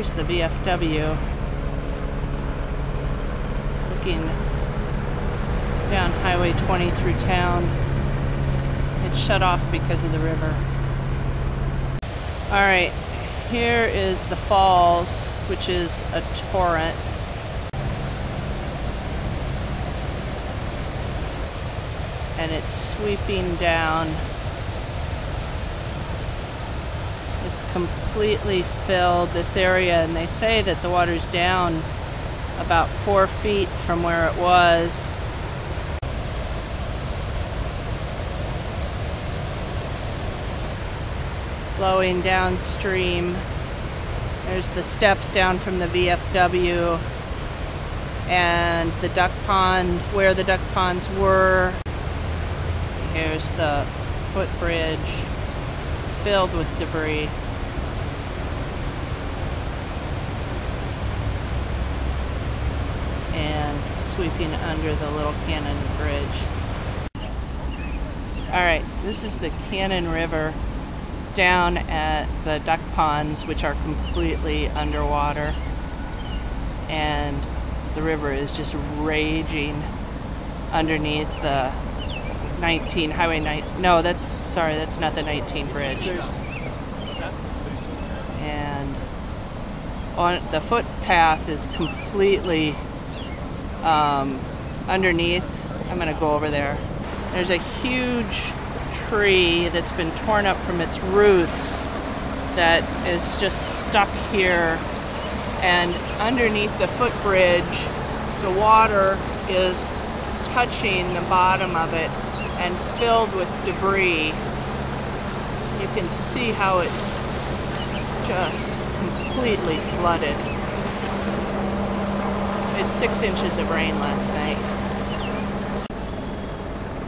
Here's the VFW looking down Highway 20 through town. It's shut off because of the river. Alright, here is the falls, which is a torrent. And it's sweeping down. It's completely filled this area, and they say that the water's down about 4 feet from where it was. Flowing downstream. There's the steps down from the VFW and the duck pond, where the duck ponds were. Here's the footbridge filled with debris. And sweeping under the Little Cannon Bridge. Alright, this is the Cannon River down at the duck ponds, which are completely underwater. And the river is just raging underneath the Highway 9. No, that's not the 19 bridge. And on the footpath is completely underneath. I'm going to go over there. There's a huge tree that's been torn up from its roots that is just stuck here. And underneath the footbridge, the water is touching the bottom of it and filled with debris. You can see how it's just completely flooded. It's 6 inches of rain last night.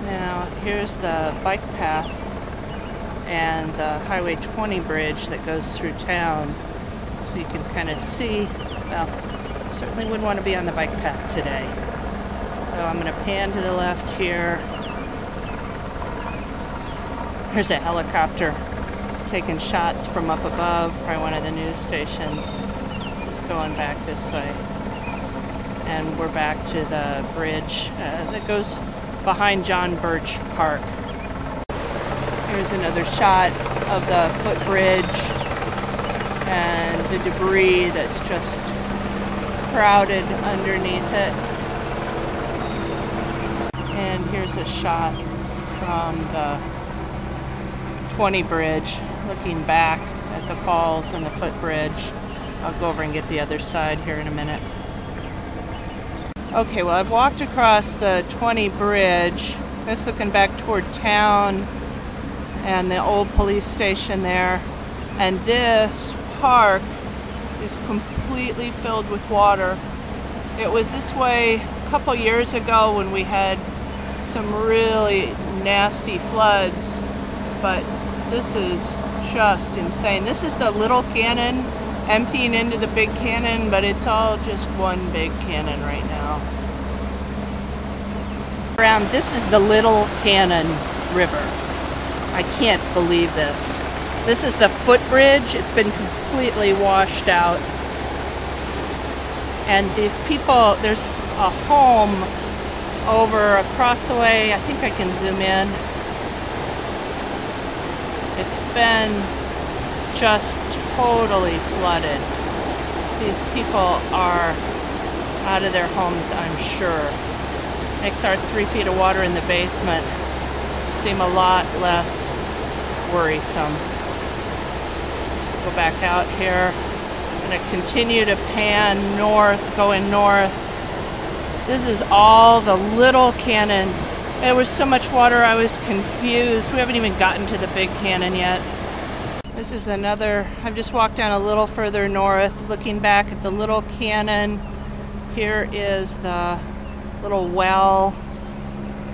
Now here's the bike path and the Highway 20 bridge that goes through town. So you can kind of see, well, certainly wouldn't want to be on the bike path today. So I'm going to pan to the left here. There's a helicopter taking shots from up above, probably one of the news stations. This is going back this way. And we're back to the bridge that goes behind John Birch Park. Here's another shot of the footbridge and the debris that's just crowded underneath it. And here's a shot from the 20 bridge, looking back at the falls and the footbridge. I'll go over and get the other side here in a minute. Okay, well, I've walked across the 20 bridge. That's looking back toward town and the old police station there. And this park is completely filled with water. It was this way a couple years ago when we had some really nasty floods, but this is just insane. This is the Little Cannon emptying into the Big Cannon, but it's all just one big cannon right now. This is the Little Cannon River. I can't believe this. This is the footbridge. It's been completely washed out. And these people, there's a home over across the way. I think I can zoom in. It's been just totally flooded. These people are out of their homes, I'm sure. Makes our 3 feet of water in the basement seem a lot less worrisome. Go back out here. I'm going to continue to pan north, going north. This is all the Little Cannon. There was so much water I was confused. We haven't even gotten to the Big Cannon yet. This is another, I've just walked down a little further north, looking back at the Little Cannon. Here is the little well,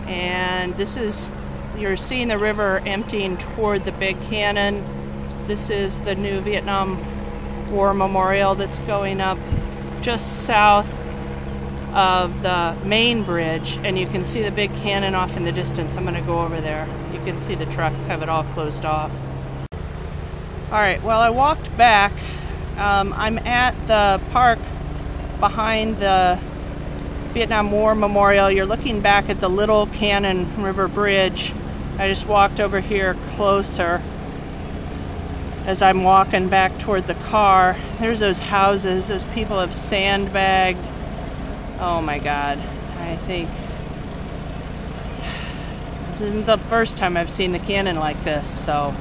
and this is, you're seeing the river emptying toward the Big Cannon. This is the new Vietnam War Memorial that's going up just south of the main bridge, and you can see the Big Cannon off in the distance. I'm going to go over there. You can see the trucks have it all closed off. Alright, well, I walked back I'm at the park behind the Vietnam War Memorial. You're looking back at the Little Cannon River Bridge. I just walked over here closer as I'm walking back toward the car. There's those houses. Those people have sandbagged. Oh my God. I think this isn't the first time I've seen the cannon like this, so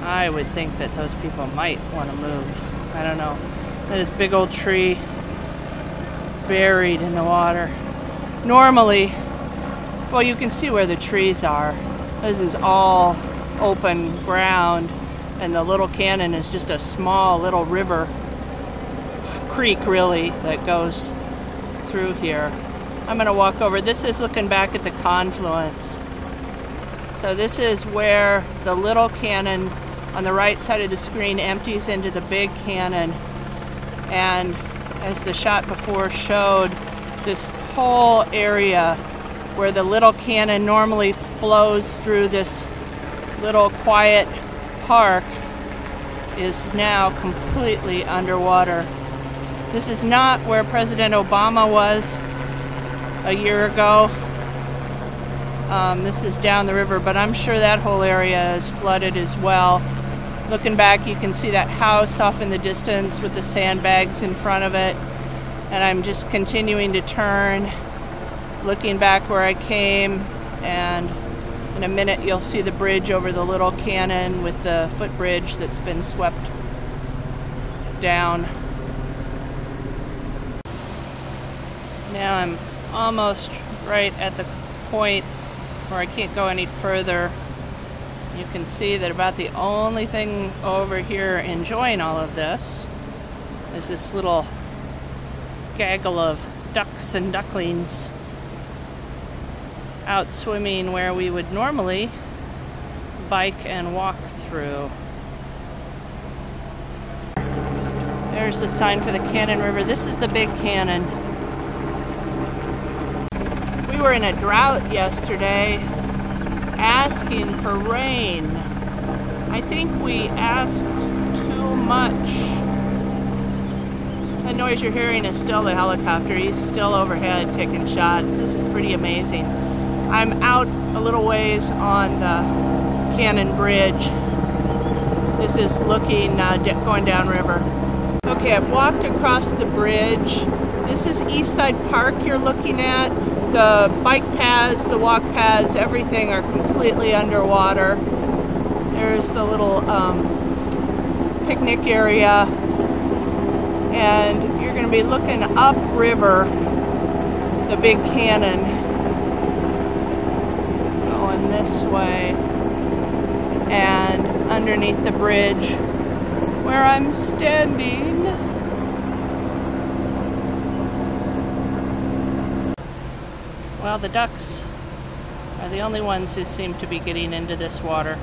I would think that those people might want to move. I don't know. This big old tree buried in the water. Normally, well, you can see where the trees are. This is all open ground, and the Little Cannon is just a small little river, creek really, that goes through here. I'm going to walk over. This is looking back at the confluence. So this is where the Little Cannon on the right side of the screen empties into the Big Cannon. And as the shot before showed, this whole area where the Little Cannon normally flows through this little quiet park is now completely underwater. This is not where President Obama was a year ago. This is down the river, but I'm sure that whole area is flooded as well. Looking back, you can see that house off in the distance with the sandbags in front of it. And I'm just continuing to turn, looking back where I came, and in a minute you'll see the bridge over the Little Cannon with the footbridge that's been swept down. Now I'm almost right at the point where I can't go any further. You can see that about the only thing over here enjoying all of this is this little gaggle of ducks and ducklings out swimming where we would normally bike and walk through. There's the sign for the Cannon River. This is the Big Cannon. We were in a drought yesterday asking for rain. I think we asked too much. The noise you're hearing is still the helicopter. He's still overhead taking shots. This is pretty amazing. I'm out a little ways on the Cannon Bridge. This is looking, going downriver. Okay, I've walked across the bridge. This is Eastside Park you're looking at. The bike paths, the walk paths, everything are completely underwater. There's the little picnic area. And you're going to be looking upriver, the Big Cannon, going this way, and underneath the bridge where I'm standing. Well, the ducks are the only ones who seem to be getting into this water.